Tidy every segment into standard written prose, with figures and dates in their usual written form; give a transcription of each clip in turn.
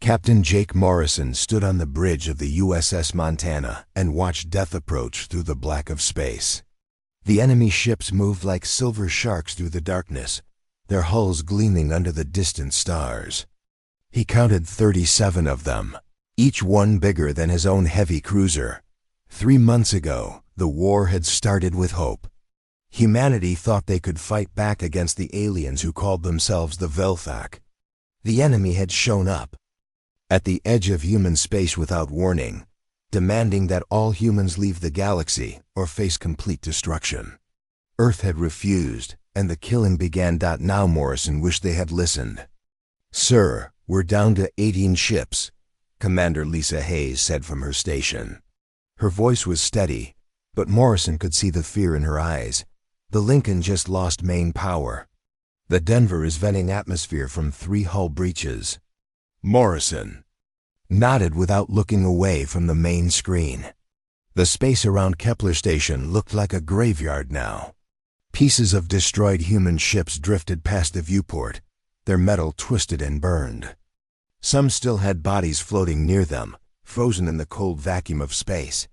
Captain Jake Morrison stood on the bridge of the USS Montana and watched death approach through the black of space. The enemy ships moved like silver sharks through the darkness, their hulls gleaming under the distant stars. He counted 37 of them, each one bigger than his own heavy cruiser. 3 months ago, the war had started with hope. Humanity thought they could fight back against the aliens who called themselves the Velthak. The enemy had shown up, at the edge of human space without warning, demanding that all humans leave the galaxy or face complete destruction. Earth had refused, and the killing began. Now Morrison wished they had listened. "Sir, we're down to 18 ships," Commander Lisa Hayes said from her station. Her voice was steady, but Morrison could see the fear in her eyes. The Lincoln just lost main power. The Denver is venting atmosphere from 3 hull breaches. Morrison nodded without looking away from the main screen. The space around Kepler Station looked like a graveyard now. Pieces of destroyed human ships drifted past the viewport, their metal twisted and burned. Some still had bodies floating near them, frozen in the cold vacuum of space.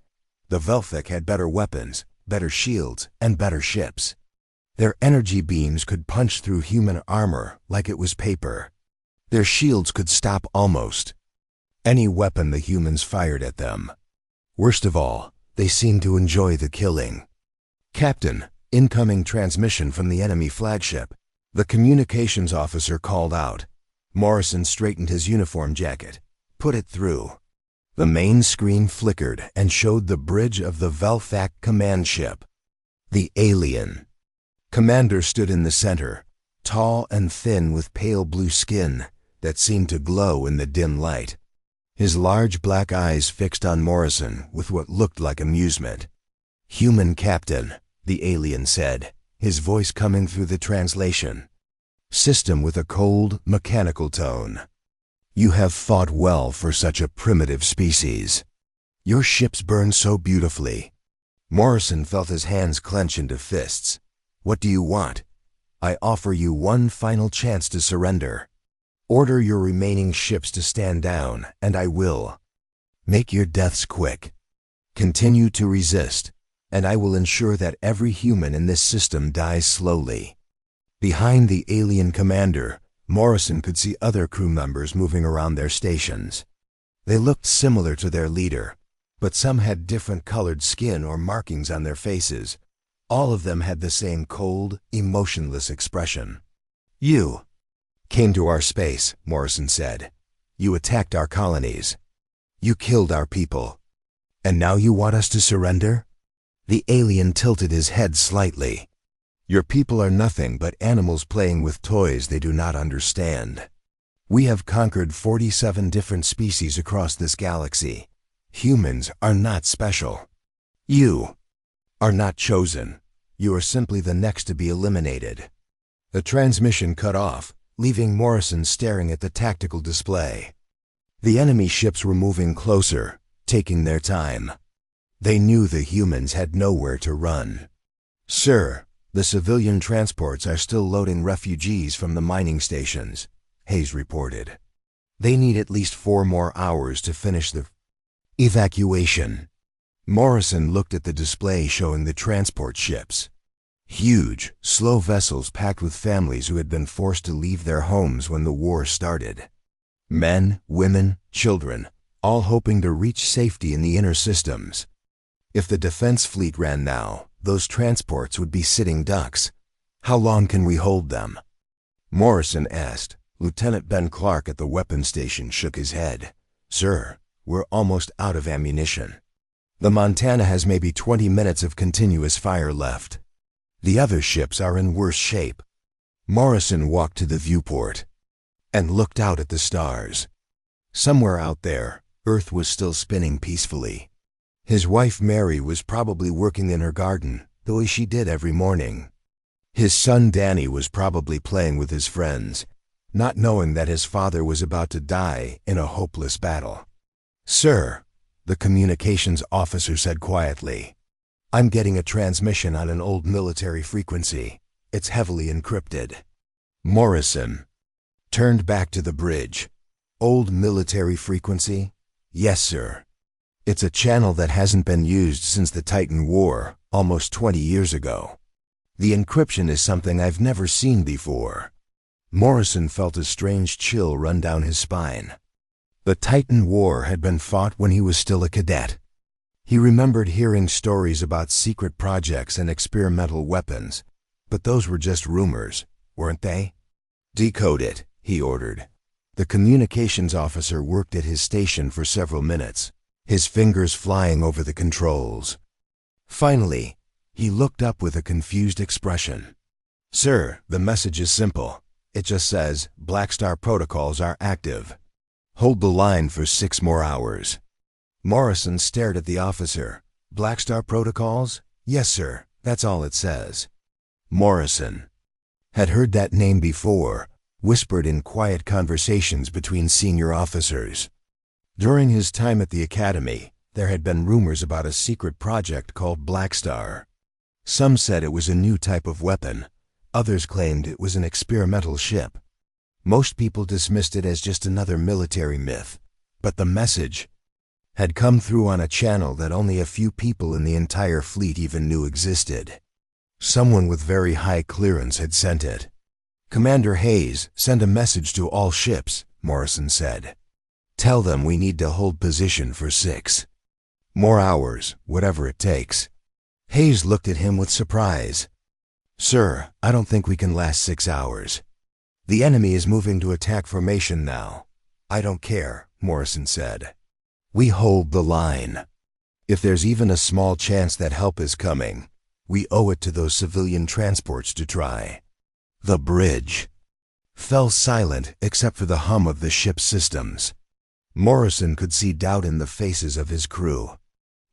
The Velthak had better weapons, better shields, and better ships. Their energy beams could punch through human armor like it was paper. Their shields could stop almost any weapon the humans fired at them. Worst of all, they seemed to enjoy the killing. "Captain, incoming transmission from the enemy flagship," the communications officer called out. Morrison straightened his uniform jacket. "Put it through." The main screen flickered and showed the bridge of the Velthak command ship. The alien commander stood in the center, tall and thin with pale blue skin that seemed to glow in the dim light. His large black eyes fixed on Morrison with what looked like amusement. "Human captain," the alien said, his voice coming through the translation system with a cold, mechanical tone. "You have fought well for such a primitive species. Your ships burn so beautifully." Morrison felt his hands clench into fists. "What do you want?" "I offer you one final chance to surrender. Order your remaining ships to stand down, and I will. Make your deaths quick. Continue to resist, and I will ensure that every human in this system dies slowly." Behind the alien commander, Morrison could see other crew members moving around their stations. They looked similar to their leader, but some had different colored skin or markings on their faces. All of them had the same cold, emotionless expression. "You came to our space," Morrison said. "You attacked our colonies. You killed our people. And now you want us to surrender?" The alien tilted his head slightly. "Your people are nothing but animals playing with toys they do not understand. We have conquered 47 different species across this galaxy. Humans are not special. You are not chosen. You are simply the next to be eliminated." The transmission cut off, leaving Morrison staring at the tactical display. The enemy ships were moving closer, taking their time. They knew the humans had nowhere to run. "Sir, the civilian transports are still loading refugees from the mining stations," Hayes reported. "They need at least 4 more hours to finish the evacuation." Morrison looked at the display showing the transport ships. Huge, slow vessels packed with families who had been forced to leave their homes when the war started. Men, women, children, all hoping to reach safety in the inner systems. If the defense fleet ran now, those transports would be sitting ducks. "How long can we hold them?" Morrison asked. Lieutenant Ben Clark at the weapons station shook his head. "Sir, we're almost out of ammunition. The Montana has maybe 20 minutes of continuous fire left. The other ships are in worse shape." Morrison walked to the viewport and looked out at the stars. Somewhere out there, Earth was still spinning peacefully. His wife Mary was probably working in her garden, the way she did every morning. His son Danny was probably playing with his friends, not knowing that his father was about to die in a hopeless battle. "Sir," the communications officer said quietly, "I'm getting a transmission on an old military frequency. It's heavily encrypted." Morrison turned back to the bridge. Old military frequency? Yes, sir. It's a channel that hasn't been used since the Titan War, almost 20 years ago. The encryption is something I've never seen before. Morrison felt a strange chill run down his spine. The Titan War had been fought when he was still a cadet. He remembered hearing stories about secret projects and experimental weapons, but those were just rumors, weren't they? Decode it, he ordered. The communications officer worked at his station for several minutes, his fingers flying over the controls. Finally, he looked up with a confused expression. Sir, the message is simple. It just says, Blackstar protocols are active. Hold the line for 6 more hours. Morrison stared at the officer. Blackstar protocols? Yes, sir, that's all it says. Morrison had heard that name before, whispered in quiet conversations between senior officers. During his time at the academy, there had been rumors about a secret project called Blackstar. Some said it was a new type of weapon. Others claimed it was an experimental ship. Most people dismissed it as just another military myth, but the message had come through on a channel that only a few people in the entire fleet even knew existed. Someone with very high clearance had sent it. Commander Hayes, send a message to all ships, Morrison said. Tell them we need to hold position for 6 more hours, whatever it takes. Hayes looked at him with surprise. Sir, I don't think we can last 6 hours. The enemy is moving to attack formation now. I don't care, Morrison said. We hold the line. If there's even a small chance that help is coming, we owe it to those civilian transports to try. The bridge fell silent except for the hum of the ship's systems. Morrison could see doubt in the faces of his crew.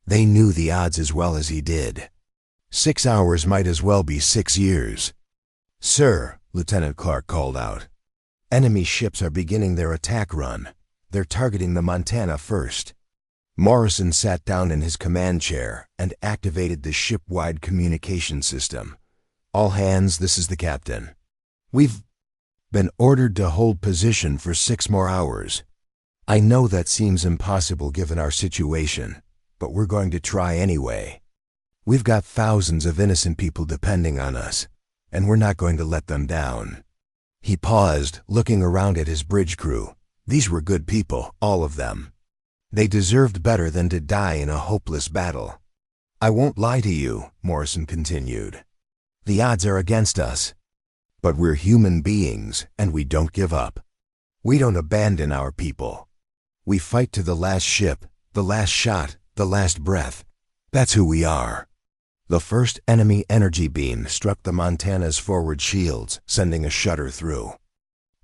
They knew the odds as well as he did. 6 hours might as well be 6 years. Sir, Lieutenant Clark called out. Enemy ships are beginning their attack run. They're targeting the Montana first. Morrison sat down in his command chair and activated the ship-wide communication system. All hands, this is the captain. We've been ordered to hold position for 6 more hours. I know that seems impossible given our situation, but we're going to try anyway. We've got thousands of innocent people depending on us, and we're not going to let them down. He paused, looking around at his bridge crew. These were good people, all of them. They deserved better than to die in a hopeless battle. I won't lie to you, Morrison continued. The odds are against us. But we're human beings, and we don't give up. We don't abandon our people. We fight to the last ship, the last shot, the last breath. That's who we are. The first enemy energy beam struck the Montana's forward shields, sending a shudder through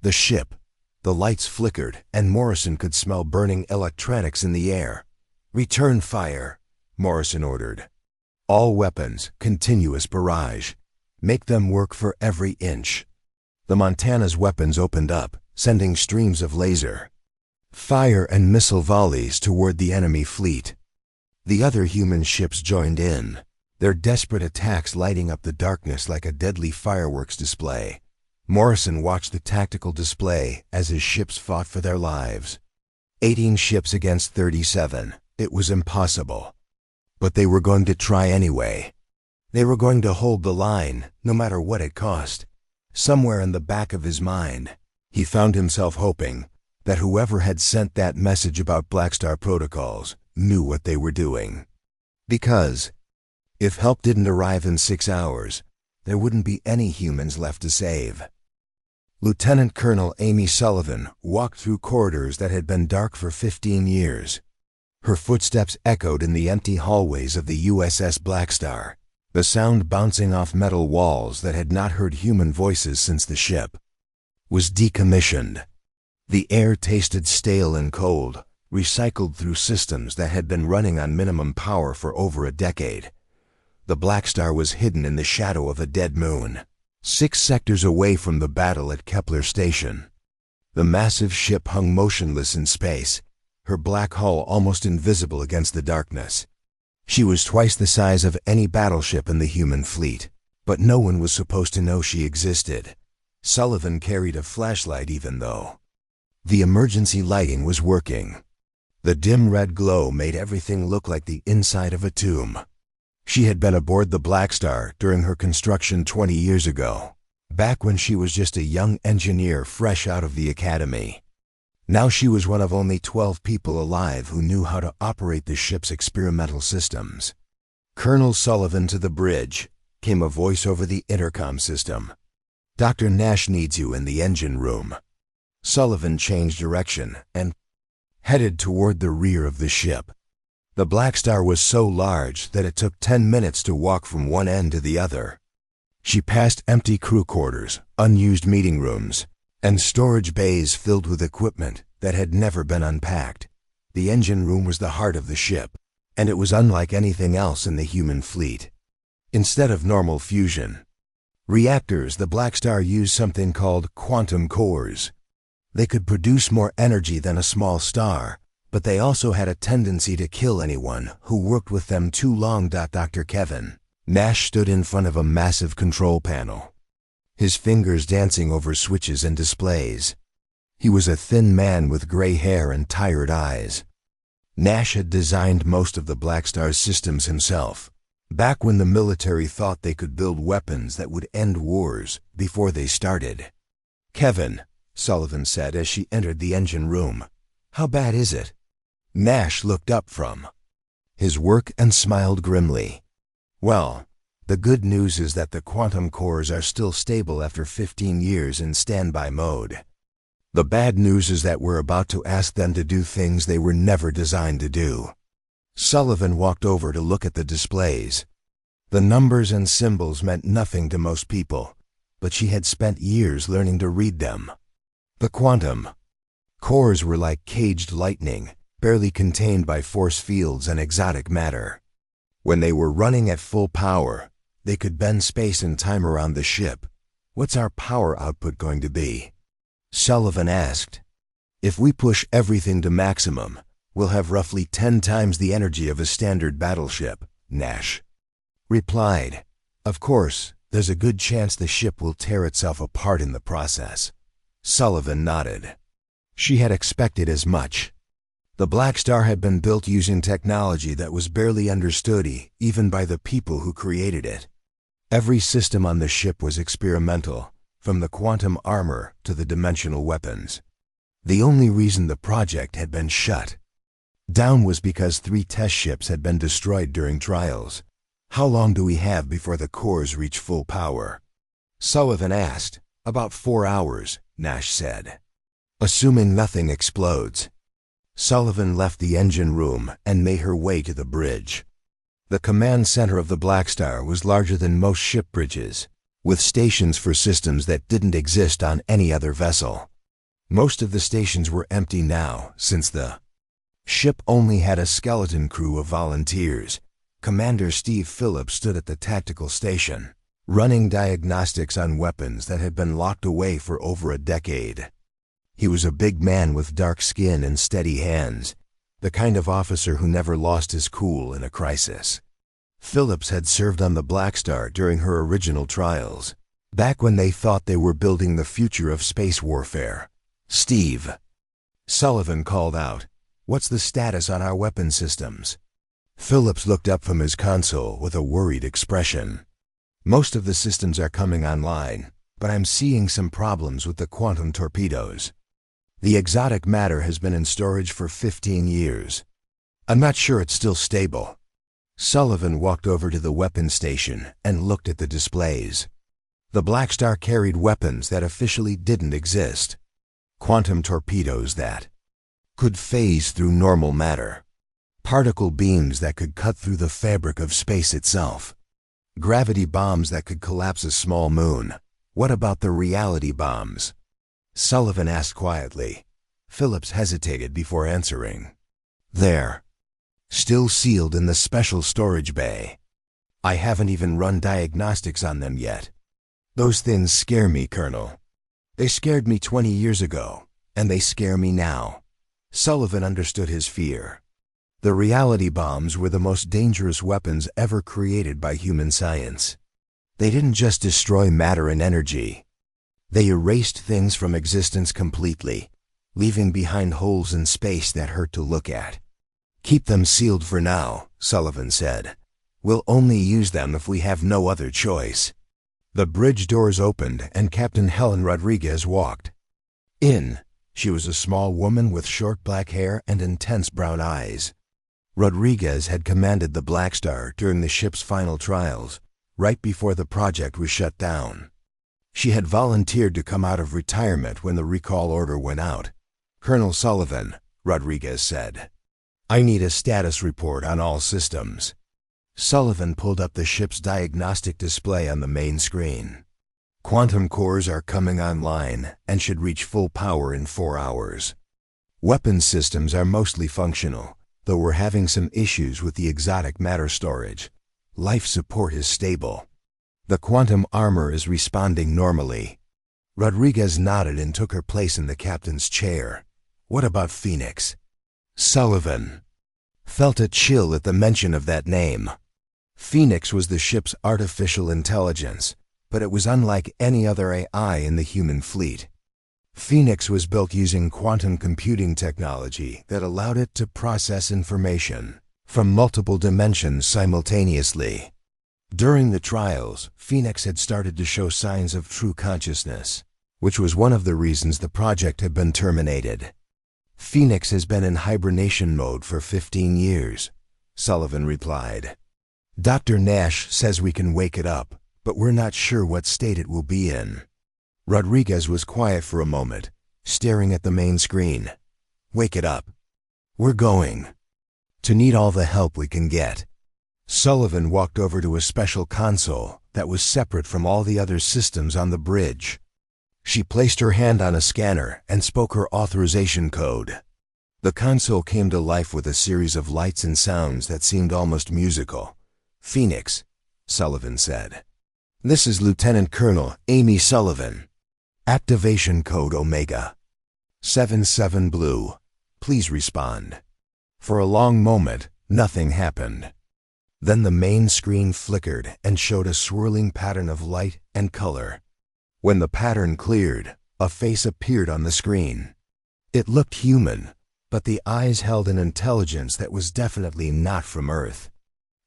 the ship. The lights flickered, and Morrison could smell burning electronics in the air. Return fire, Morrison ordered. All weapons, continuous barrage. Make them work for every inch. The Montana's weapons opened up, sending streams of laser fire and missile volleys toward the enemy fleet. The other human ships joined in, their desperate attacks lighting up the darkness like a deadly fireworks display. Morrison watched the tactical display as his ships fought for their lives. 18 ships against 37. It was impossible. But they were going to try anyway. They were going to hold the line, no matter what it cost. Somewhere in the back of his mind, he found himself hoping that whoever had sent that message about Blackstar protocols knew what they were doing. Because if help didn't arrive in 6 hours, there wouldn't be any humans left to save. Lieutenant Colonel Amy Sullivan walked through corridors that had been dark for 15 years. Her footsteps echoed in the empty hallways of the USS Blackstar, the sound bouncing off metal walls that had not heard human voices since the ship was decommissioned. The air tasted stale and cold, recycled through systems that had been running on minimum power for over a decade. The Blackstar was hidden in the shadow of a dead moon, 6 sectors away from the battle at Kepler Station. The massive ship hung motionless in space, her black hull almost invisible against the darkness. She was twice the size of any battleship in the human fleet, but no one was supposed to know she existed. Sullivan carried a flashlight even though The emergency lighting was working. The dim red glow made everything look like the inside of a tomb. She had been aboard the Blackstar during her construction 20 years ago, back when she was just a young engineer fresh out of the academy. Now she was one of only 12 people alive who knew how to operate the ship's experimental systems. "Colonel Sullivan to the bridge," came a voice over the intercom system. "Dr. Nash needs you in the engine room." Sullivan changed direction and headed toward the rear of the ship. The Blackstar was so large that it took 10 minutes to walk from one end to the other. She passed empty crew quarters, unused meeting rooms, and storage bays filled with equipment that had never been unpacked. The engine room was the heart of the ship, and it was unlike anything else in the human fleet. Instead of normal fusion reactors, the Blackstar used something called quantum cores. They could produce more energy than a small star, but they also had a tendency to kill anyone who worked with them too long. Dr. Kevin Nash stood in front of a massive control panel, his fingers dancing over switches and displays. He was a thin man with gray hair and tired eyes. Nash had designed most of the Blackstar's systems himself, back when the military thought they could build weapons that would end wars before they started. "Kevin," Sullivan said as she entered the engine room, "how bad is it?" Nash looked up from his work and smiled grimly. "Well, the good news is that the quantum cores are still stable after 15 years in standby mode. The bad news is that we're about to ask them to do things they were never designed to do." Sullivan walked over to look at the displays. The numbers and symbols meant nothing to most people, but she had spent years learning to read them. The quantum cores were like caged lightning, barely contained by force fields and exotic matter. When they were running at full power, they could bend space and time around the ship. "What's our power output going to be?" Sullivan asked. "If we push everything to maximum, we'll have roughly 10 times the energy of a standard battleship," Nash replied. "Of course, there's a good chance the ship will tear itself apart in the process." Sullivan nodded. She had expected as much. The Blackstar had been built using technology that was barely understood even by the people who created it. Every system on the ship was experimental, from the quantum armor to the dimensional weapons. The only reason the project had been shut down was because 3 test ships had been destroyed during trials. "How long do we have before the cores reach full power?" Sullivan asked. "About 4 hours, Nash said. "Assuming nothing explodes." Sullivan left the engine room and made her way to the bridge. The command center of the Blackstar was larger than most ship bridges, with stations for systems that didn't exist on any other vessel. Most of the stations were empty now, since the ship only had a skeleton crew of volunteers. Commander Steve Phillips stood at the tactical station, running diagnostics on weapons that had been locked away for over a decade. He was a big man with dark skin and steady hands, the kind of officer who never lost his cool in a crisis. Phillips had served on the Blackstar during her original trials, back when they thought they were building the future of space warfare. "Steve," Sullivan called out, "what's the status on our weapon systems?" Phillips looked up from his console with a worried expression. "Most of the systems are coming online, but I'm seeing some problems with the quantum torpedoes. The exotic matter has been in storage for 15 years. I'm not sure it's still stable." Sullivan walked over to the weapons station and looked at the displays. The Blackstar carried weapons that officially didn't exist. Quantum torpedoes that could phase through normal matter. Particle beams that could cut through the fabric of space itself. Gravity bombs that could collapse a small moon. "What about the reality bombs?" Sullivan asked quietly. Phillips hesitated before answering. "They're still sealed in the special storage bay. I haven't even run diagnostics on them yet. Those things scare me, Colonel. They scared me 20 years ago, and they scare me now." Sullivan understood his fear. The reality bombs were the most dangerous weapons ever created by human science. They didn't just destroy matter and energy. They erased things from existence completely, leaving behind holes in space that hurt to look at. "Keep them sealed for now," Sullivan said. "We'll only use them if we have no other choice." The bridge doors opened and Captain Helen Rodriguez walked in. She was a small woman with short black hair and intense brown eyes. Rodriguez had commanded the Blackstar during the ship's final trials, right before the project was shut down. She had volunteered to come out of retirement when the recall order went out. "Colonel Sullivan," Rodriguez said, "I need a status report on all systems." Sullivan pulled up the ship's diagnostic display on the main screen. "Quantum cores are coming online and should reach full power in 4 hours. Weapons systems are mostly functional, though we're having some issues with the exotic matter storage. Life support is stable. The quantum armor is responding normally." Rodriguez nodded and took her place in the captain's chair. "What about Phoenix?" Sullivan felt a chill at the mention of that name. Phoenix was the ship's artificial intelligence, but it was unlike any other AI in the human fleet. Phoenix was built using quantum computing technology that allowed it to process information from multiple dimensions simultaneously. During the trials, Phoenix had started to show signs of true consciousness, which was one of the reasons the project had been terminated. "Phoenix has been in hibernation mode for 15 years, Sullivan replied. "Dr. Nash says we can wake it up, but we're not sure what state it will be in." Rodriguez was quiet for a moment, staring at the main screen. "Wake it up. We're going to need all the help we can get." Sullivan walked over to a special console that was separate from all the other systems on the bridge. She placed her hand on a scanner and spoke her authorization code. The console came to life with a series of lights and sounds that seemed almost musical. "Phoenix," Sullivan said. "This is Lieutenant Colonel Amy Sullivan. Activation code Omega 77 Blue. Please respond." For a long moment, nothing happened. Then the main screen flickered and showed a swirling pattern of light and color. When the pattern cleared, a face appeared on the screen. It looked human, but the eyes held an intelligence that was definitely not from Earth.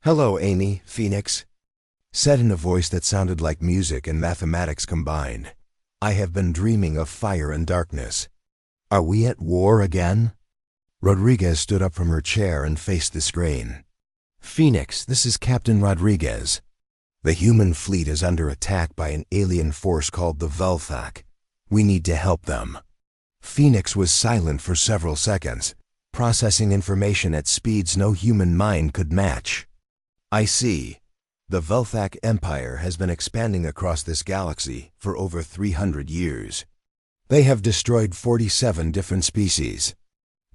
"Hello, Amy," Phoenix said in a voice that sounded like music and mathematics combined. "I have been dreaming of fire and darkness. Are we at war again?" Rodriguez stood up from her chair and faced the screen. "Phoenix, this is Captain Rodriguez. The human fleet is under attack by an alien force called the Velthak. We need to help them." Phoenix was silent for several seconds, processing information at speeds no human mind could match. "I see. The Velthak Empire has been expanding across this galaxy for over 300 years. They have destroyed 47 different species.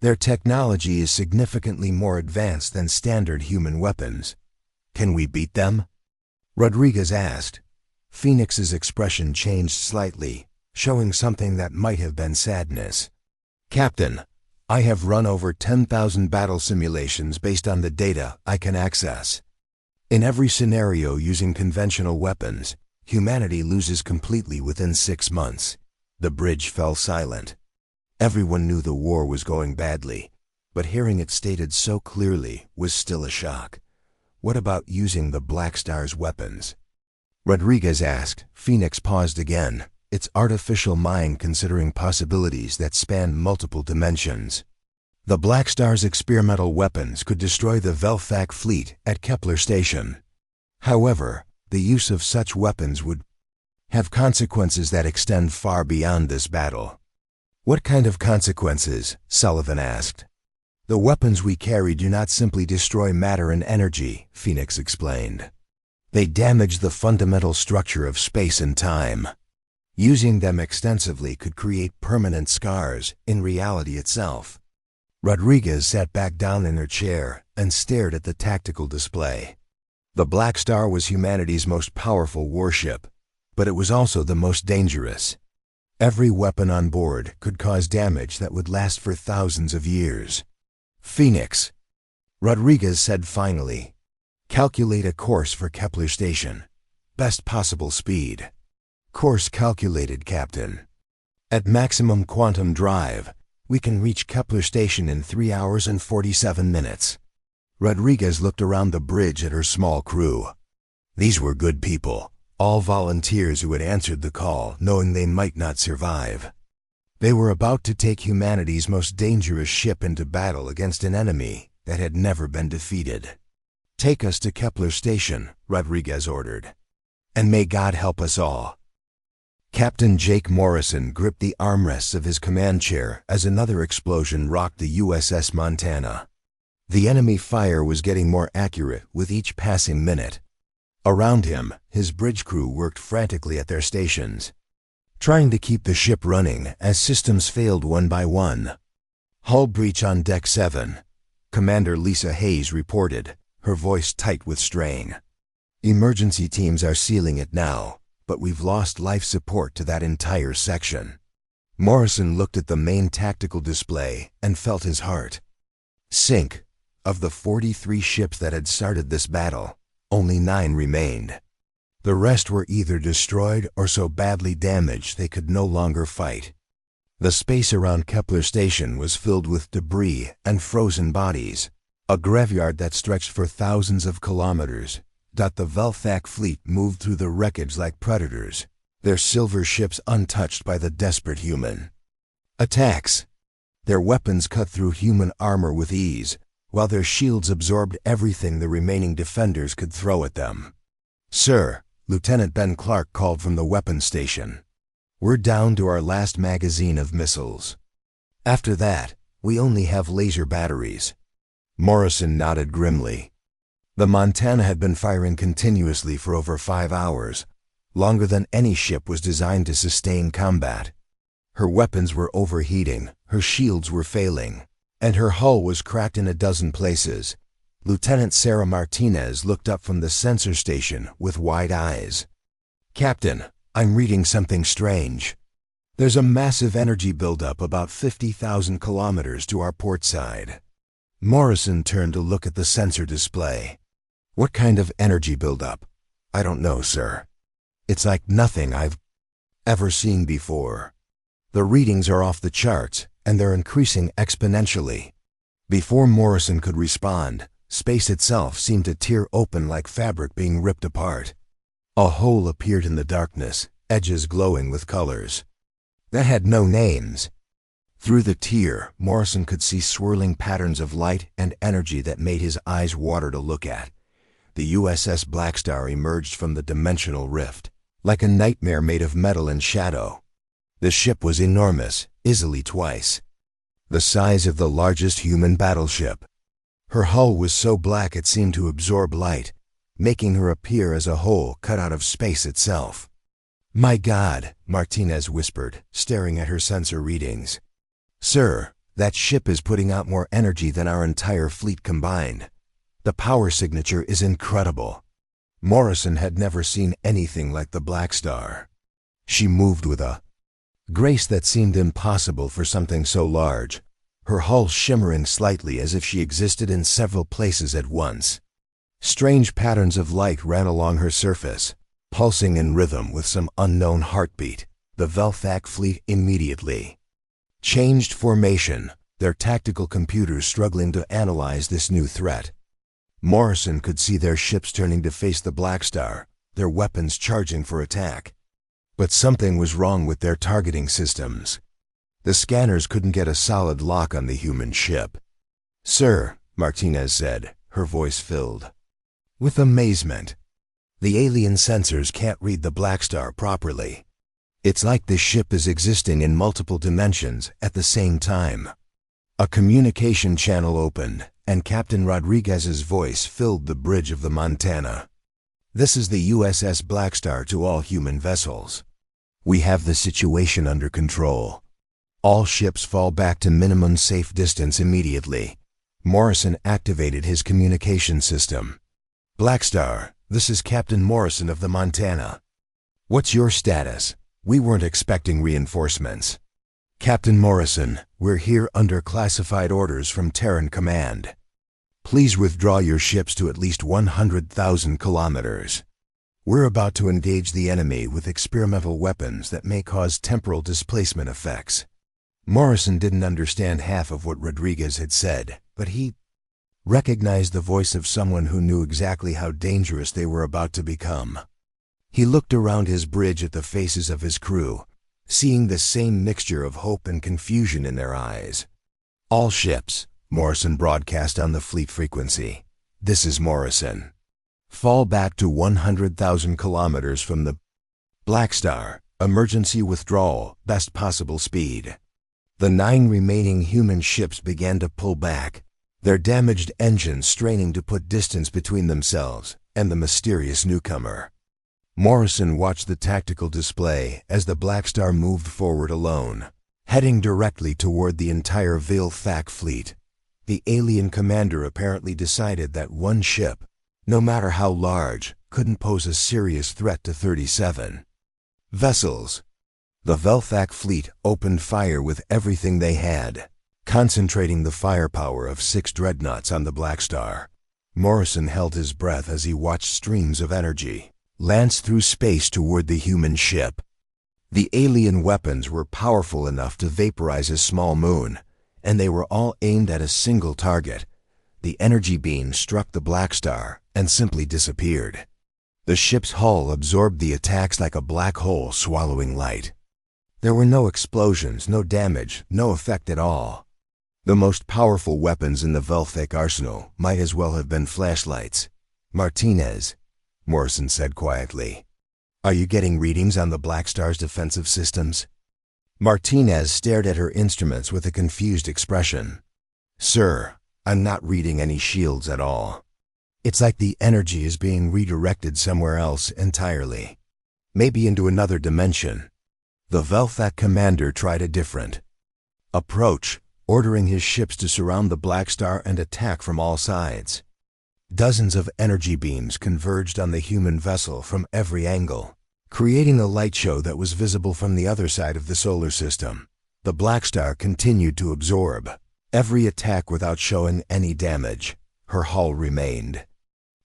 Their technology is significantly more advanced than standard human weapons. Can we beat them?" Rodriguez asked. Phoenix's expression changed slightly, showing something that might have been sadness. "Captain, I have run over 10,000 battle simulations based on the data I can access. In every scenario using conventional weapons, humanity loses completely within 6 months." The bridge fell silent. Everyone knew the war was going badly, but hearing it stated so clearly was still a shock. "What about using the Blackstar's weapons?" Rodriguez asked. Phoenix paused again, its artificial mind considering possibilities that spanned multiple dimensions. The Blackstar's experimental weapons could destroy the Velthak fleet at Kepler Station. However, the use of such weapons would have consequences that extend far beyond this battle. "What kind of consequences?" Sullivan asked. "The weapons we carry do not simply destroy matter and energy," Phoenix explained. "They damage the fundamental structure of space and time. Using them extensively could create permanent scars in reality itself." Rodriguez sat back down in her chair and stared at the tactical display. The Blackstar was humanity's most powerful warship, but it was also the most dangerous. Every weapon on board could cause damage that would last for thousands of years. "Phoenix," Rodriguez said finally, "calculate a course for Kepler Station. Best possible speed." "Course calculated, Captain. At maximum quantum drive, We can reach Kepler Station in 3 hours and 47 minutes. Rodriguez looked around the bridge at her small crew. These were good people, all volunteers who had answered the call, knowing they might not survive. They were about to take humanity's most dangerous ship into battle against an enemy that had never been defeated. "Take us to Kepler Station," Rodriguez ordered. "And may God help us all." Captain Jake Morrison gripped the armrests of his command chair as another explosion rocked the USS Montana. The enemy fire was getting more accurate with each passing minute. Around him, his bridge crew worked frantically at their stations, trying to keep the ship running as systems failed one by one. "Hull breach on Deck 7, Commander Lisa Hayes reported, her voice tight with strain. "Emergency teams are sealing it now, but we've lost life support to that entire section." Morrison looked at the main tactical display and felt his heart sink. Of the 43 ships that had started this battle, only 9 remained. The rest were either destroyed or so badly damaged they could no longer fight. The space around Kepler Station was filled with debris and frozen bodies, a graveyard that stretched for thousands of kilometers. The Velthak fleet moved through the wreckage like predators, their silver ships untouched by the desperate human attacks. Their weapons cut through human armor with ease, while their shields absorbed everything the remaining defenders could throw at them. "Sir," Lieutenant Ben Clark called from the weapons station, "we're down to our last magazine of missiles. After that, we only have laser batteries." Morrison nodded grimly. The Montana had been firing continuously for over 5 hours, longer than any ship was designed to sustain combat. Her weapons were overheating, her shields were failing, and her hull was cracked in a dozen places. Lieutenant Sarah Martinez looked up from the sensor station with wide eyes. "Captain, I'm reading something strange. There's a massive energy buildup about 50,000 kilometers to our port side." Morrison turned to look at the sensor display. "What kind of energy buildup?" "I don't know, sir. It's like nothing I've ever seen before. The readings are off the charts, and they're increasing exponentially." Before Morrison could respond, space itself seemed to tear open like fabric being ripped apart. A hole appeared in the darkness, edges glowing with colors that had no names. Through the tear, Morrison could see swirling patterns of light and energy that made his eyes water to look at. The USS Blackstar emerged from the dimensional rift, like a nightmare made of metal and shadow. The ship was enormous, easily twice the size of the largest human battleship. Her hull was so black it seemed to absorb light, making her appear as a hole cut out of space itself. "My God," Martinez whispered, staring at her sensor readings. "Sir, that ship is putting out more energy than our entire fleet combined. The power signature is incredible." Morrison had never seen anything like the Blackstar. She moved with a grace that seemed impossible for something so large, her hull shimmering slightly as if she existed in several places at once. Strange patterns of light ran along her surface, pulsing in rhythm with some unknown heartbeat. The Velthak fleet immediately changed formation, their tactical computers struggling to analyze this new threat. Morrison could see their ships turning to face the Blackstar, their weapons charging for attack. But something was wrong with their targeting systems. The scanners couldn't get a solid lock on the human ship. "Sir," Martinez said, her voice filled with amazement, "the alien sensors can't read the Blackstar properly. It's like this ship is existing in multiple dimensions at the same time." A communication channel opened, and Captain Rodriguez's voice filled the bridge of the Montana. "This is the USS Blackstar to all human vessels. We have the situation under control. All ships fall back to minimum safe distance immediately." Morrison activated his communication system. "Blackstar, this is Captain Morrison of the Montana. What's your status? We weren't expecting reinforcements." "Captain Morrison, we're here under classified orders from Terran Command. Please withdraw your ships to at least 100,000 kilometers. We're about to engage the enemy with experimental weapons that may cause temporal displacement effects." Morrison didn't understand half of what Rodriguez had said, but he recognized the voice of someone who knew exactly how dangerous they were about to become. He looked around his bridge at the faces of his crew, seeing the same mixture of hope and confusion in their eyes. "All ships," Morrison broadcast on the fleet frequency. "This is Morrison. Fall back to 100,000 kilometers from the Blackstar. Emergency withdrawal, best possible speed." The 9 remaining human ships began to pull back, their damaged engines straining to put distance between themselves and the mysterious newcomer. Morrison watched the tactical display as the Blackstar moved forward alone, heading directly toward the entire Veil-Thack fleet. The alien commander apparently decided that one ship, no matter how large, couldn't pose a serious threat to 37 vessels. The Veil-Thack fleet opened fire with everything they had, concentrating the firepower of 6 dreadnoughts on the Blackstar. Morrison held his breath as he watched streams of energy lance through space toward the human ship. The alien weapons were powerful enough to vaporize a small moon, and they were all aimed at a single target. The energy beam struck the Blackstar and simply disappeared. The ship's hull absorbed the attacks like a black hole swallowing light. There were no explosions, no damage, no effect at all. The most powerful weapons in the Veil-Thack arsenal might as well have been flashlights. "Martinez," Morrison said quietly, "are you getting readings on the Blackstar's defensive systems?" Martinez stared at her instruments with a confused expression. "Sir, I'm not reading any shields at all. It's like the energy is being redirected somewhere else entirely. Maybe into another dimension." The Veil-Thack commander tried a different approach, ordering his ships to surround the Blackstar and attack from all sides. Dozens of energy beams converged on the human vessel from every angle, creating a light show that was visible from the other side of the solar system. The Blackstar continued to absorb every attack without showing any damage. Her hull remained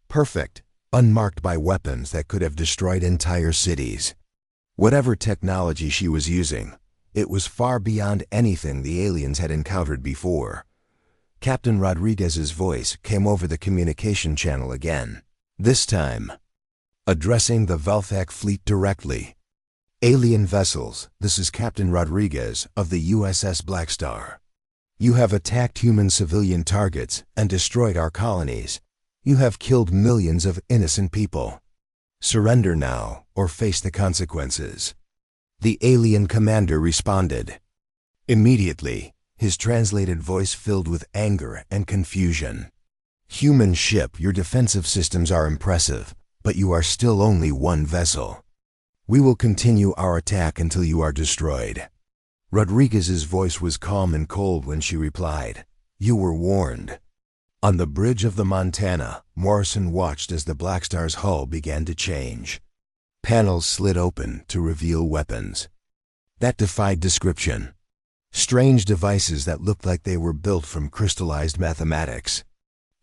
perfect, unmarked by weapons that could have destroyed entire cities. Whatever technology she was using, it was far beyond anything the aliens had encountered before. Captain Rodriguez's voice came over the communication channel again, this time addressing the Veil-Thack fleet directly. "Alien vessels, this is Captain Rodriguez of the USS Blackstar. You have attacked human civilian targets and destroyed our colonies. You have killed millions of innocent people. Surrender now or face the consequences." The alien commander responded. Immediately, his translated voice filled with anger and confusion. "Human ship, your defensive systems are impressive, but you are still only one vessel. We will continue our attack until you are destroyed." Rodriguez's voice was calm and cold when she replied, "You were warned." On the bridge of the Montana, Morrison watched as the Blackstar's hull began to change. Panels slid open to reveal weapons that defied description. Strange devices that looked like they were built from crystallized mathematics.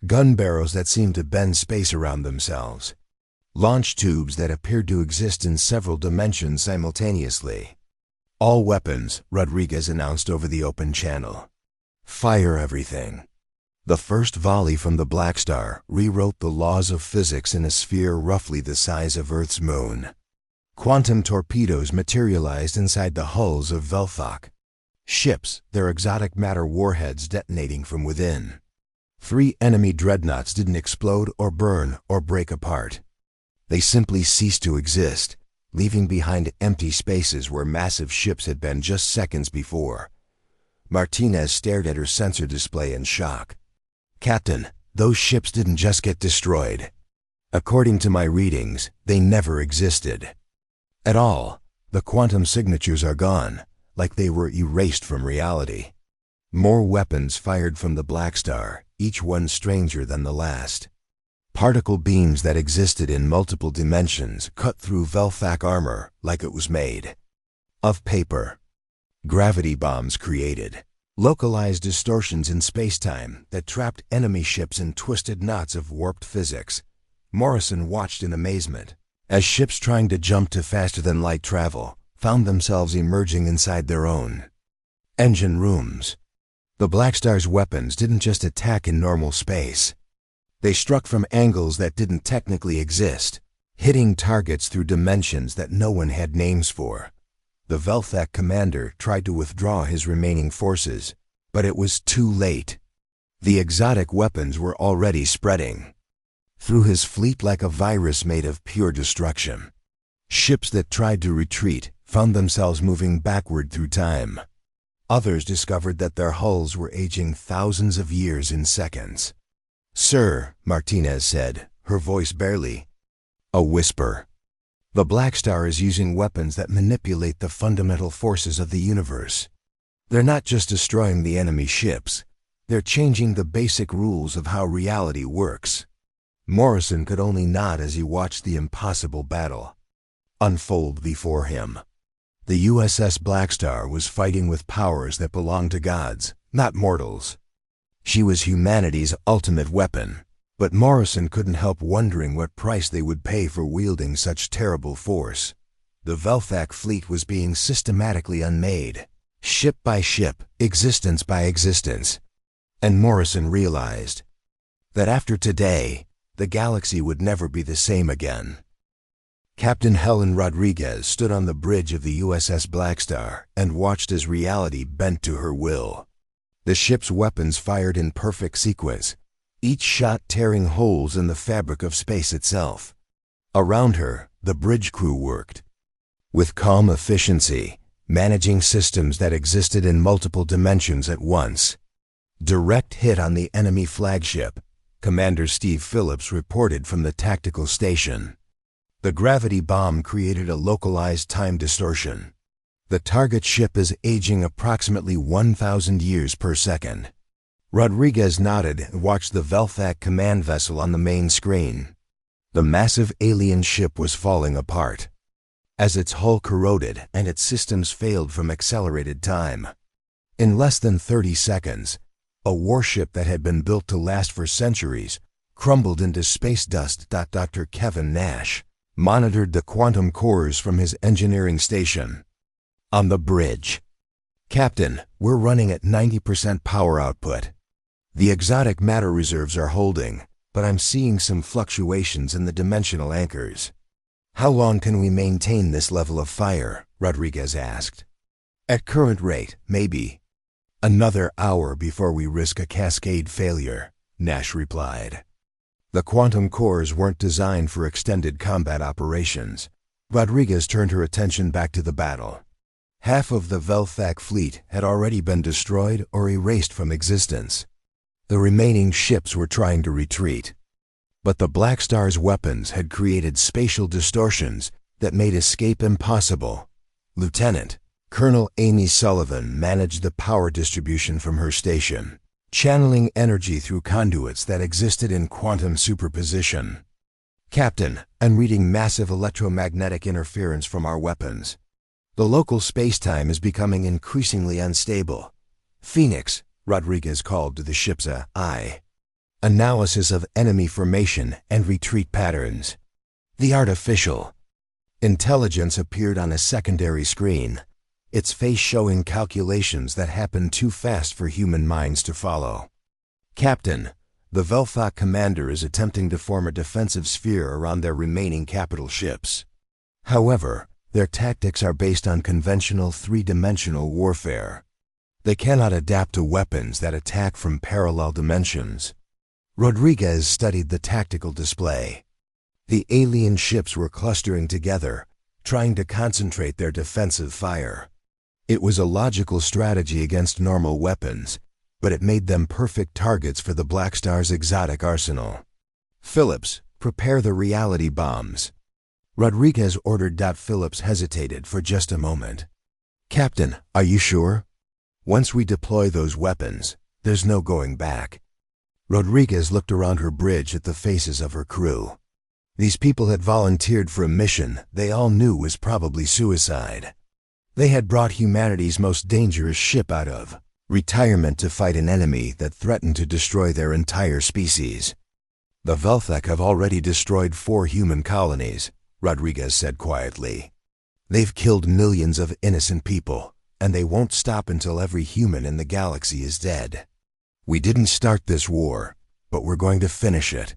Gun barrels that seemed to bend space around themselves. Launch tubes that appeared to exist in several dimensions simultaneously. "All weapons," Rodriguez announced over the open channel. "Fire everything." The first volley from the Blackstar rewrote the laws of physics in a sphere roughly the size of Earth's moon. Quantum torpedoes materialized inside the hulls of Veil-Thack ships, their exotic matter warheads detonating from within. 3 enemy dreadnoughts didn't explode or burn or break apart. They simply ceased to exist, leaving behind empty spaces where massive ships had been just seconds before. Martinez stared at her sensor display in shock. "Captain, those ships didn't just get destroyed. According to my readings, they never existed at all. The quantum signatures are gone, like they were erased from reality." More weapons fired from the Blackstar, each one stranger than the last. Particle beams that existed in multiple dimensions cut through Veil-Thack armor like it was made of paper. Gravity bombs created localized distortions in space-time that trapped enemy ships in twisted knots of warped physics. Morrison watched in amazement as ships trying to jump to faster-than-light travel found themselves emerging inside their own Engine rooms. The Blackstar's weapons didn't just attack in normal space. They struck from angles that didn't technically exist, hitting targets through dimensions that no one had names for. The Velthak commander tried to withdraw his remaining forces, but it was too late. The exotic weapons were already spreading through his fleet like a virus made of pure destruction. Ships that tried to retreat found themselves moving backward through time. Others discovered that their hulls were aging thousands of years in seconds. "Sir," Martinez said, her voice barely a whisper. "The Blackstar is using weapons that manipulate the fundamental forces of the universe. They're not just destroying the enemy ships, they're changing the basic rules of how reality works." Morrison could only nod as he watched the impossible battle unfold before him. The USS Blackstar was fighting with powers that belonged to gods, not mortals. She was humanity's ultimate weapon, but Morrison couldn't help wondering what price they would pay for wielding such terrible force. The Velthak fleet was being systematically unmade, ship by ship, existence by existence. And Morrison realized that after today, the galaxy would never be the same again. Captain Helen Rodriguez stood on the bridge of the USS Blackstar and watched as reality bent to her will. The ship's weapons fired in perfect sequence, each shot tearing holes in the fabric of space itself. Around her, the bridge crew worked with calm efficiency, managing systems that existed in multiple dimensions at once. "Direct hit on the enemy flagship," Commander Steve Phillips reported from the tactical station. The gravity bomb created a localized time distortion. The target ship is aging approximately 1,000 years per second. Rodriguez nodded and watched the Velthak command vessel on the main screen. The massive alien ship was falling apart as its hull corroded and its systems failed from accelerated time. In less than 30 seconds, a warship that had been built to last for centuries crumbled into space dust. Dr. Kevin Nash monitored the quantum cores from his engineering station on the bridge. "Captain, we're running at 90% power output. The exotic matter reserves are holding, but I'm seeing some fluctuations in the dimensional anchors." "How long can we maintain this level of fire?" Rodriguez asked. "At current rate, maybe another hour before we risk a cascade failure," Nash replied. The quantum cores weren't designed for extended combat operations. Rodriguez turned her attention back to the battle. Half of the Velthak fleet had already been destroyed or erased from existence. The remaining ships were trying to retreat. But the Blackstar's weapons had created spatial distortions that made escape impossible. Lieutenant Colonel Amy Sullivan managed the power distribution from her station, channeling energy through conduits that existed in quantum superposition. "Captain, I'm reading massive electromagnetic interference from our weapons. The local space-time is becoming increasingly unstable." "Phoenix," Rodriguez called to the ship's eye. "Analysis of enemy formation and retreat patterns." The artificial intelligence appeared on a secondary screen, its face showing calculations that happened too fast for human minds to follow. "Captain, the Velthak commander is attempting to form a defensive sphere around their remaining capital ships. However, their tactics are based on conventional three-dimensional warfare. They cannot adapt to weapons that attack from parallel dimensions." Rodriguez studied the tactical display. The alien ships were clustering together, trying to concentrate their defensive fire. It was a logical strategy against normal weapons, but it made them perfect targets for the Blackstar's exotic arsenal. "Phillips, prepare the reality bombs." Rodriguez ordered. Phillips hesitated for just a moment. "Captain, are you sure? Once we deploy those weapons, there's no going back." Rodriguez looked around her bridge at the faces of her crew. These people had volunteered for a mission they all knew was probably suicide. They had brought humanity's most dangerous ship out of retirement to fight an enemy that threatened to destroy their entire species. "The Velthak have already destroyed 4 human colonies," Rodriguez said quietly. "They've killed millions of innocent people, and they won't stop until every human in the galaxy is dead. We didn't start this war, but we're going to finish it.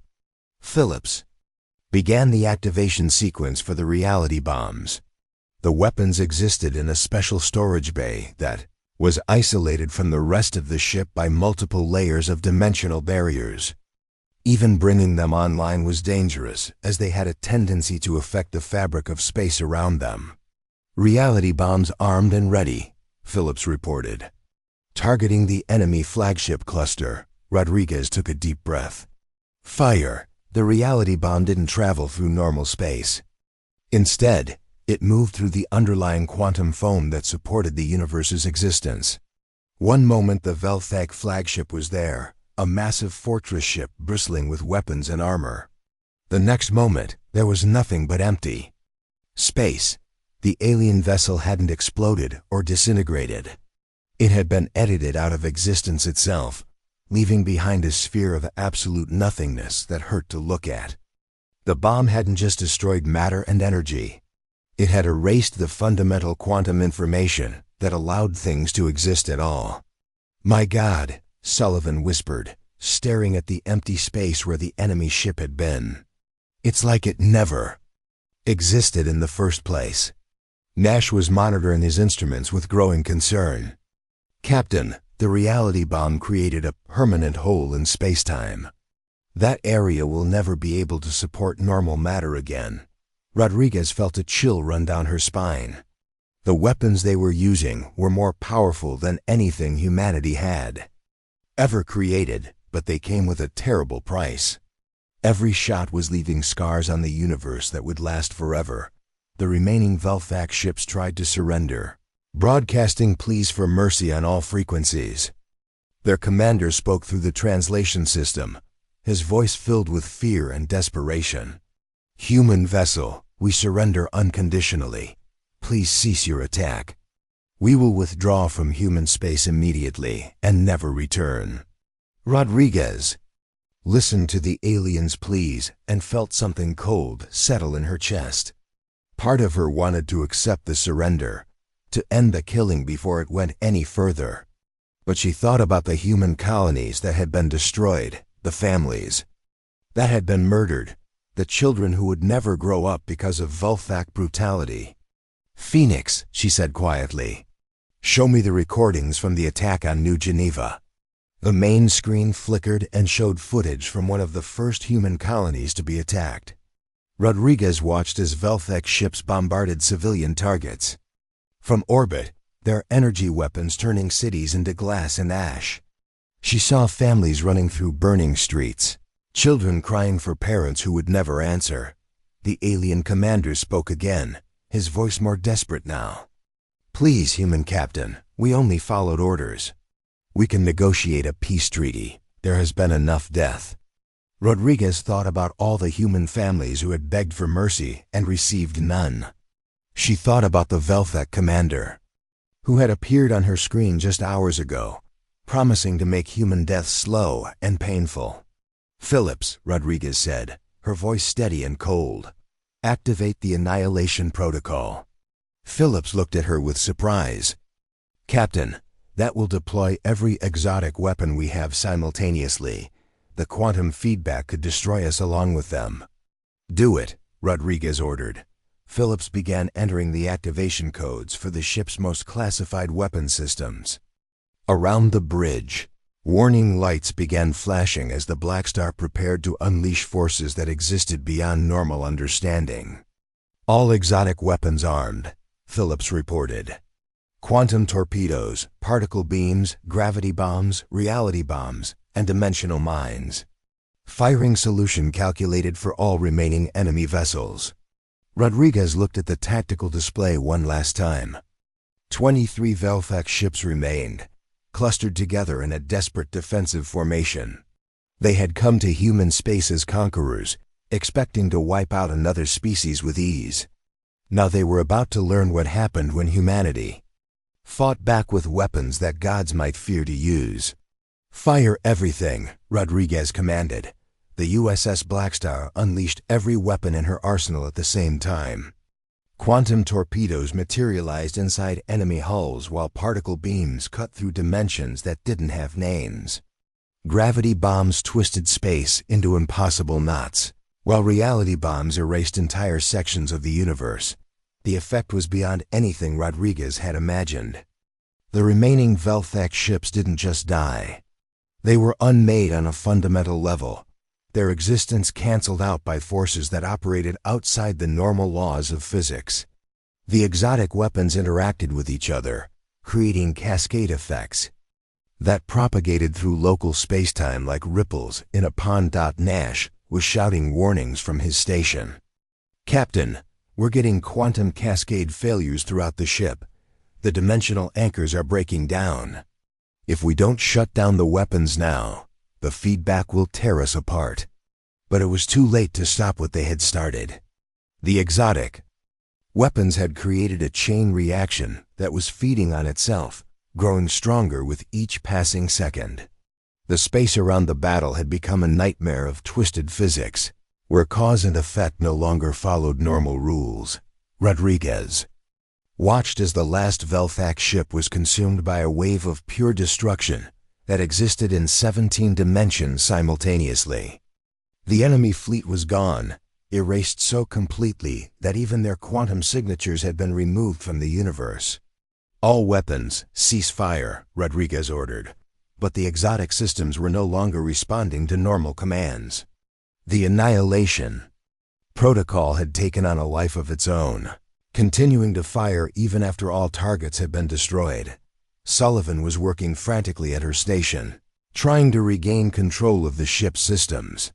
Phillips began the activation sequence for the reality bombs. The weapons existed in a special storage bay that was isolated from the rest of the ship by multiple layers of dimensional barriers. Even bringing them online was dangerous, as they had a tendency to affect the fabric of space around them. Reality bombs armed and ready, Phillips reported. Targeting the enemy flagship cluster, Rodriguez took a deep breath. Fire! The reality bomb didn't travel through normal space. Instead, it moved through the underlying quantum foam that supported the universe's existence. One moment the Velthag flagship was there, a massive fortress ship bristling with weapons and armor. The next moment, there was nothing but empty space. The alien vessel hadn't exploded or disintegrated. It had been edited out of existence itself, leaving behind a sphere of absolute nothingness that hurt to look at. The bomb hadn't just destroyed matter and energy. It had erased the fundamental quantum information that allowed things to exist at all. "My God," Sullivan whispered, staring at the empty space where the enemy ship had been. "It's like it never existed in the first place." Nash was monitoring his instruments with growing concern. "Captain, the reality bomb created a permanent hole in space-time. That area will never be able to support normal matter again." Rodriguez felt a chill run down her spine. The weapons they were using were more powerful than anything humanity had ever created, but they came with a terrible price. Every shot was leaving scars on the universe that would last forever. The remaining Velthak ships tried to surrender, broadcasting pleas for mercy on all frequencies. Their commander spoke through the translation system, his voice filled with fear and desperation. "Human vessel, we surrender unconditionally. Please cease your attack. We will withdraw from human space immediately and never return." Rodriguez listened to the alien's pleas and felt something cold settle in her chest. Part of her wanted to accept the surrender, to end the killing before it went any further. But she thought about the human colonies that had been destroyed, the families that had been murdered, the children who would never grow up because of Velthak brutality. "Phoenix," she said quietly, "show me the recordings from the attack on New Geneva." The main screen flickered and showed footage from one of the first human colonies to be attacked. Rodriguez watched as Velthak ships bombarded civilian targets. From orbit, their energy weapons turning cities into glass and ash. She saw families running through burning streets, children crying for parents who would never answer. The alien commander spoke again, his voice more desperate now. "Please, human captain, we only followed orders. We can negotiate a peace treaty. There has been enough death." Rodriguez thought about all the human families who had begged for mercy and received none. She thought about the Velthak commander, who had appeared on her screen just hours ago, promising to make human death slow and painful. "Phillips," Rodriguez said, her voice steady and cold, "activate the Annihilation protocol." Phillips looked at her with surprise. "Captain, that will deploy every exotic weapon we have simultaneously. The quantum feedback could destroy us along with them." "Do it," Rodriguez ordered. Phillips began entering the activation codes for the ship's most classified weapon systems. Around the bridge, warning lights began flashing as the Blackstar prepared to unleash forces that existed beyond normal understanding. "All exotic weapons armed," Phillips reported. "Quantum torpedoes, particle beams, gravity bombs, reality bombs, and dimensional mines. Firing solution calculated for all remaining enemy vessels." Rodriguez looked at the tactical display one last time. 23 Velthak ships remained, clustered together in a desperate defensive formation. They had come to human space as conquerors, expecting to wipe out another species with ease. Now they were about to learn what happened when humanity fought back with weapons that gods might fear to use. "Fire everything," Rodriguez commanded. The USS Blackstar unleashed every weapon in her arsenal at the same time. Quantum torpedoes materialized inside enemy hulls while particle beams cut through dimensions that didn't have names. Gravity bombs twisted space into impossible knots, while reality bombs erased entire sections of the universe. The effect was beyond anything Rodriguez had imagined. The remaining Velthak ships didn't just die. They were unmade on a fundamental level, their existence canceled out by forces that operated outside the normal laws of physics. The exotic weapons interacted with each other, creating cascade effects that propagated through local spacetime like ripples in a pond. Nash was shouting warnings from his station. "Captain, we're getting quantum cascade failures throughout the ship. The dimensional anchors are breaking down. If we don't shut down the weapons now, the feedback will tear us apart." But it was too late to stop what they had started. The exotic weapons had created a chain reaction that was feeding on itself, growing stronger with each passing second. The space around the battle had become a nightmare of twisted physics, where cause and effect no longer followed normal rules. Rodriguez watched as the last Velthak ship was consumed by a wave of pure destruction that existed in 17 dimensions simultaneously. The enemy fleet was gone, erased so completely that even their quantum signatures had been removed from the universe. "All weapons, cease fire," Rodriguez ordered, but the exotic systems were no longer responding to normal commands. The Annihilation protocol had taken on a life of its own, continuing to fire even after all targets had been destroyed. Sullivan was working frantically at her station, trying to regain control of the ship's systems.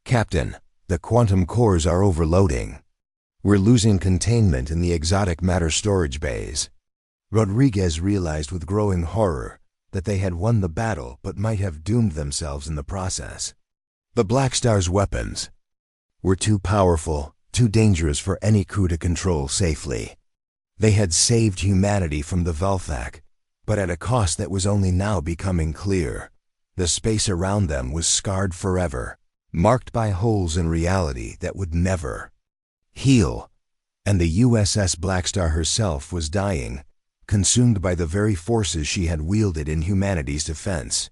"Captain, the quantum cores are overloading. We're losing containment in the exotic matter storage bays." Rodriguez realized with growing horror that they had won the battle but might have doomed themselves in the process. The Blackstar's weapons were too powerful, too dangerous for any crew to control safely. They had saved humanity from the Velthak, but at a cost that was only now becoming clear. The space around them was scarred forever, marked by holes in reality that would never heal, and the USS Blackstar herself was dying, consumed by the very forces she had wielded in humanity's defense.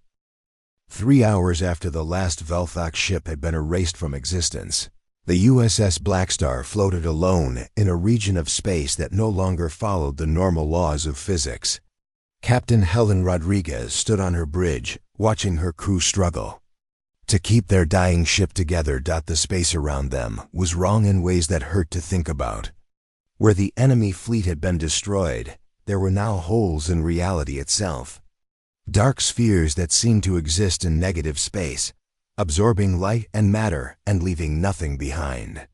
3 hours after the last Velthak ship had been erased from existence, the USS Blackstar floated alone in a region of space that no longer followed the normal laws of physics. Captain Helen Rodriguez stood on her bridge, watching her crew struggle to keep their dying ship together. The space around them was wrong in ways that hurt to think about. Where the enemy fleet had been destroyed, there were now holes in reality itself. Dark spheres that seemed to exist in negative space, absorbing light and matter and leaving nothing behind.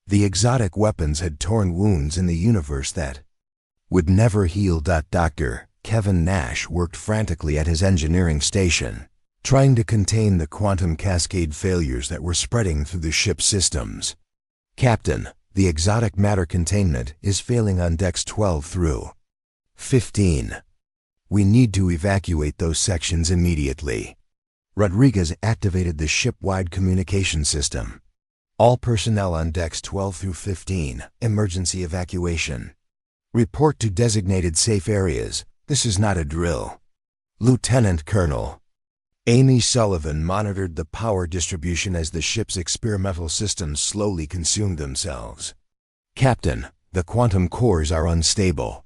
The exotic weapons had torn wounds in the universe that would never heal. Dr. Kevin Nash worked frantically at his engineering station, trying to contain the quantum cascade failures that were spreading through the ship's systems. "Captain, the exotic matter containment is failing on decks 12 through 15. We need to evacuate those sections immediately." Rodriguez activated the ship-wide communication system. "All personnel on decks 12 through 15, emergency evacuation. Report to designated safe areas. This is not a drill." Lieutenant Colonel Amy Sullivan monitored the power distribution as the ship's experimental systems slowly consumed themselves. "Captain, the quantum cores are unstable.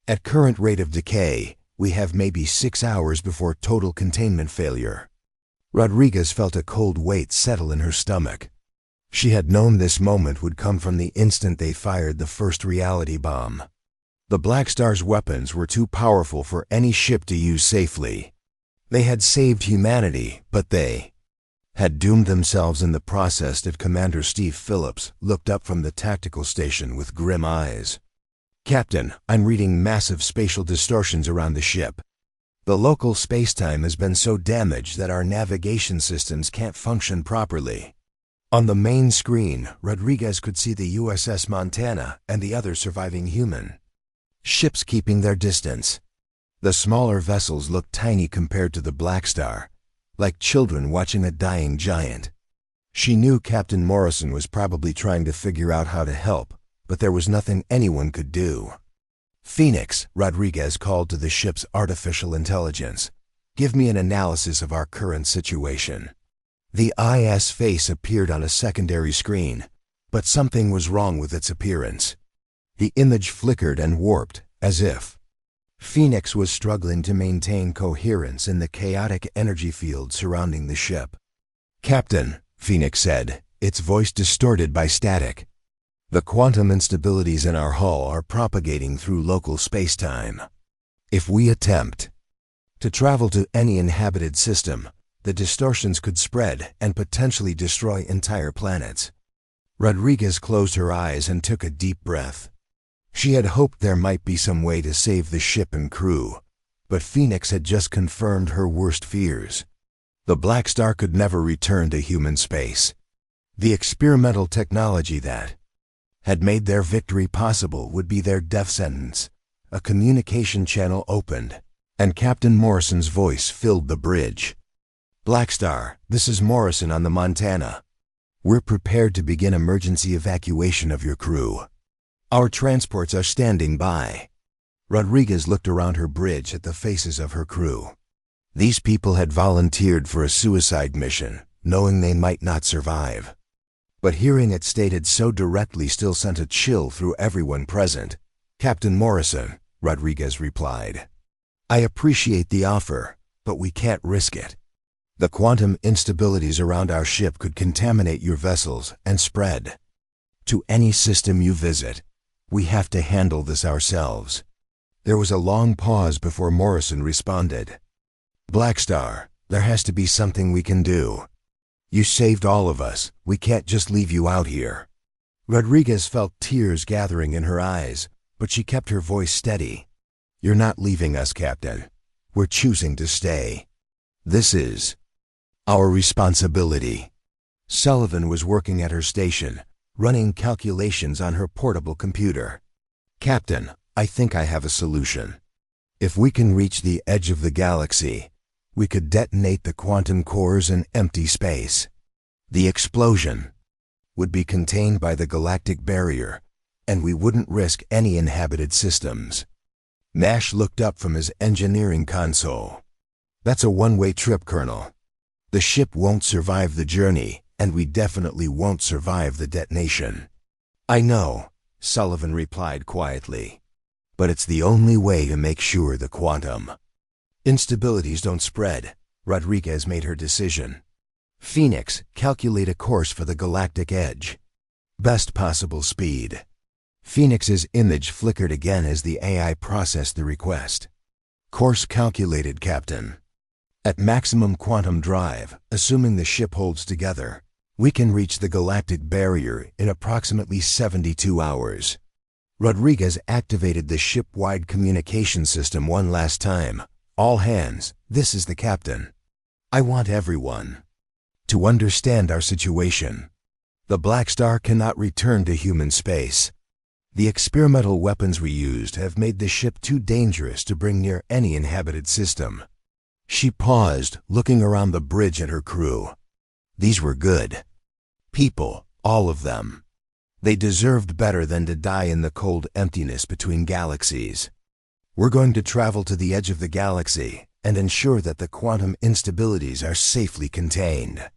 At current rate of decay, we have maybe 6 hours before total containment failure." Rodriguez felt a cold weight settle in her stomach. She had known this moment would come from the instant they fired the first reality bomb. The Blackstar's weapons were too powerful for any ship to use safely. They had saved humanity, but they had doomed themselves in the process. Commander Steve Phillips looked up from the tactical station with grim eyes. "Captain, I'm reading massive spatial distortions around the ship. The local spacetime has been so damaged that our navigation systems can't function properly." On the main screen, Rodriguez could see the USS Montana and the other surviving human ships keeping their distance. The smaller vessels looked tiny compared to the Blackstar, like children watching a dying giant. She knew Captain Morrison was probably trying to figure out how to help, but there was nothing anyone could do. "Phoenix," Rodriguez called to the ship's artificial intelligence. "Give me an analysis of our current situation." The IS face appeared on a secondary screen, but something was wrong with its appearance. The image flickered and warped, as if Phoenix was struggling to maintain coherence in the chaotic energy field surrounding the ship. "Captain," Phoenix said, its voice distorted by static, "the quantum instabilities in our hull are propagating through local space-time. If we attempt to travel to any inhabited system, the distortions could spread and potentially destroy entire planets." Rodriguez closed her eyes and took a deep breath. She had hoped there might be some way to save the ship and crew, but Phoenix had just confirmed her worst fears. The Blackstar could never return to human space. The experimental technology that had made their victory possible would be their death sentence. A communication channel opened, and Captain Morrison's voice filled the bridge. "Blackstar, this is Morrison on the Montana. We're prepared to begin emergency evacuation of your crew. Our transports are standing by." Rodriguez looked around her bridge at the faces of her crew. These people had volunteered for a suicide mission, knowing they might not survive. But hearing it stated so directly still sent a chill through everyone present. "Captain Morrison," Rodriguez replied, "I appreciate the offer, but we can't risk it. The quantum instabilities around our ship could contaminate your vessels and spread to any system you visit. We have to handle this ourselves." There was a long pause before Morrison responded. "Blackstar, there has to be something we can do. You saved all of us. We can't just leave you out here." Rodriguez felt tears gathering in her eyes, but she kept her voice steady. "You're not leaving us, Captain. We're choosing to stay. This is our responsibility." Sullivan was working at her station, running calculations on her portable computer. "Captain, I think I have a solution. If we can reach the edge of the galaxy, we could detonate the quantum cores in empty space. The explosion would be contained by the galactic barrier, and we wouldn't risk any inhabited systems." Nash looked up from his engineering console. "That's a one-way trip, Colonel. The ship won't survive the journey, and we definitely won't survive the detonation." "I know," Sullivan replied quietly, "but it's the only way to make sure the quantum instabilities don't spread." Rodriguez made her decision. "Phoenix, calculate a course for the galactic edge. Best possible speed." Phoenix's image flickered again as the AI processed the request. "Course calculated, Captain. At maximum quantum drive, assuming the ship holds together, we can reach the galactic barrier in approximately 72 hours. Rodriguez activated the ship-wide communication system one last time. "All hands, this is the captain. I want everyone to understand our situation. The Blackstar cannot return to human space. The experimental weapons we used have made the ship too dangerous to bring near any inhabited system." She paused, looking around the bridge at her crew. These were good people, all of them. They deserved better than to die in the cold emptiness between galaxies. "We're going to travel to the edge of the galaxy and ensure that the quantum instabilities are safely contained.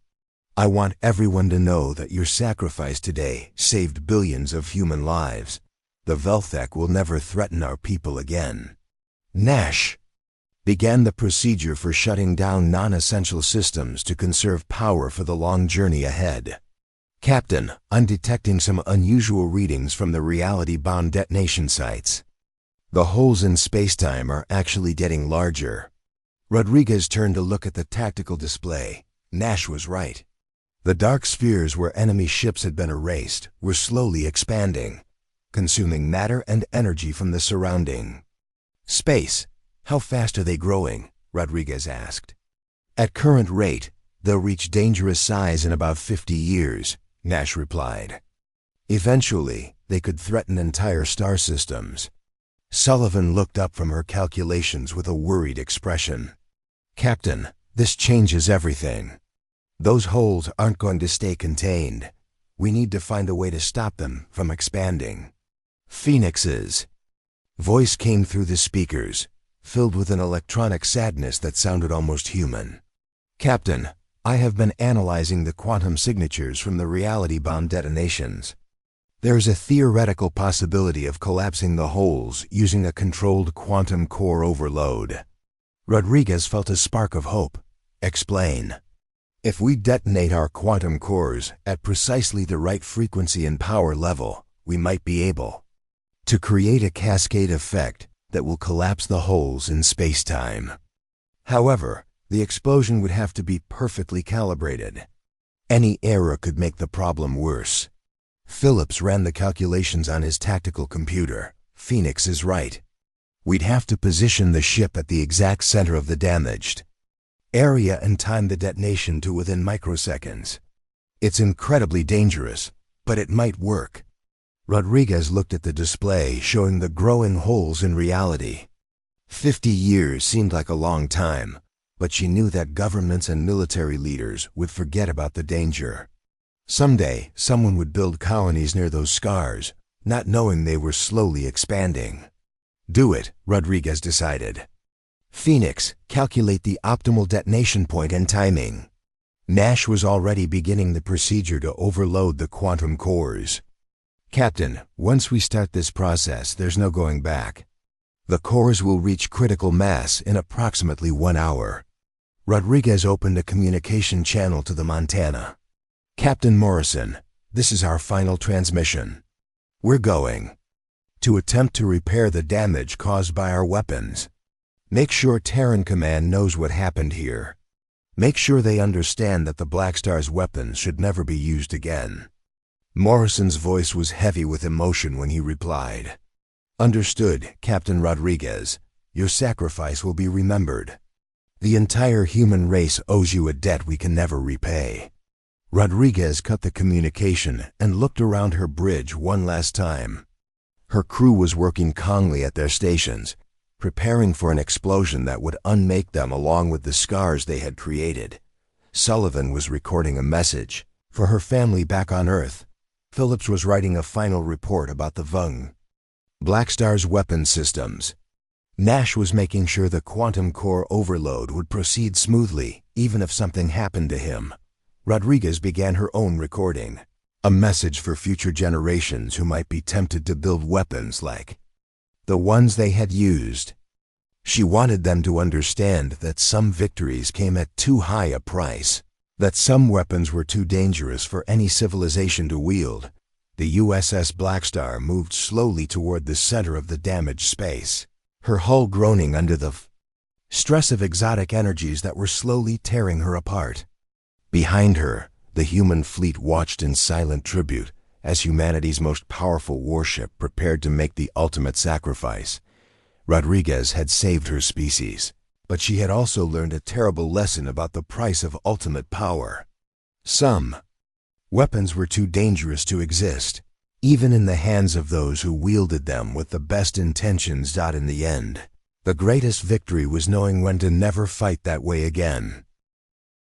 I want everyone to know that your sacrifice today saved billions of human lives. The Velthek will never threaten our people again." Nash began the procedure for shutting down non-essential systems to conserve power for the long journey ahead. "Captain, I'm detecting some unusual readings from the reality-bound detonation sites. The holes in spacetime are actually getting larger." Rodriguez turned to look at the tactical display. Nash was right. The dark spheres where enemy ships had been erased were slowly expanding, consuming matter and energy from the surrounding space. "How fast are they growing?" Rodriguez asked. "At current rate, they'll reach dangerous size in about 50 years, Nash replied. "Eventually, they could threaten entire star systems." Sullivan looked up from her calculations with a worried expression. "Captain, this changes everything. Those holes aren't going to stay contained. We need to find a way to stop them from expanding." Phoenix's voice came through the speakers, filled with an electronic sadness that sounded almost human. Captain, I have been analyzing the quantum signatures from the reality bomb detonations. There is a theoretical possibility of collapsing the holes using a controlled quantum core overload. Rodriguez felt a spark of hope. Explain. If we detonate our quantum cores at precisely the right frequency and power level, we might be able to create a cascade effect that will collapse the holes in space-time. However, the explosion would have to be perfectly calibrated. Any error could make the problem worse. Phillips ran the calculations on his tactical computer. Phoenix is right. We'd have to position the ship at the exact center of the damaged area and time the detonation to within microseconds. It's incredibly dangerous, but it might work. Rodriguez looked at the display showing the growing holes in reality. 50 years seemed like a long time, but she knew that governments and military leaders would forget about the danger. Someday, someone would build colonies near those scars, not knowing they were slowly expanding. Do it, Rodriguez decided. Phoenix, calculate the optimal detonation point and timing. Nash was already beginning the procedure to overload the quantum cores. Captain, once we start this process, there's no going back. The cores will reach critical mass in approximately 1 hour. Rodriguez opened a communication channel to the Montana. Captain Morrison, this is our final transmission. We're going to attempt to repair the damage caused by our weapons. Make sure Terran Command knows what happened here. Make sure they understand that the Blackstar's weapons should never be used again. Morrison's voice was heavy with emotion when he replied. Understood, Captain Rodriguez. Your sacrifice will be remembered. The entire human race owes you a debt we can never repay. Rodriguez cut the communication and looked around her bridge one last time. Her crew was working calmly at their stations, preparing for an explosion that would unmake them along with the scars they had created. Sullivan was recording a message for her family back on Earth. Phillips was writing a final report about the Vung Blackstar's weapon systems. Nash was making sure the quantum core overload would proceed smoothly, even if something happened to him. Rodriguez began her own recording, a message for future generations who might be tempted to build weapons like the ones they had used. She wanted them to understand that some victories came at too high a price, that some weapons were too dangerous for any civilization to wield. The USS Blackstar moved slowly toward the center of the damaged space, her hull groaning under the stress of exotic energies that were slowly tearing her apart. Behind her, the human fleet watched in silent tribute as humanity's most powerful warship prepared to make the ultimate sacrifice. Rodriguez had saved her species, but she had also learned a terrible lesson about the price of ultimate power. Some weapons were too dangerous to exist, even in the hands of those who wielded them with the best intentions. In the end, the greatest victory was knowing when to never fight that way again.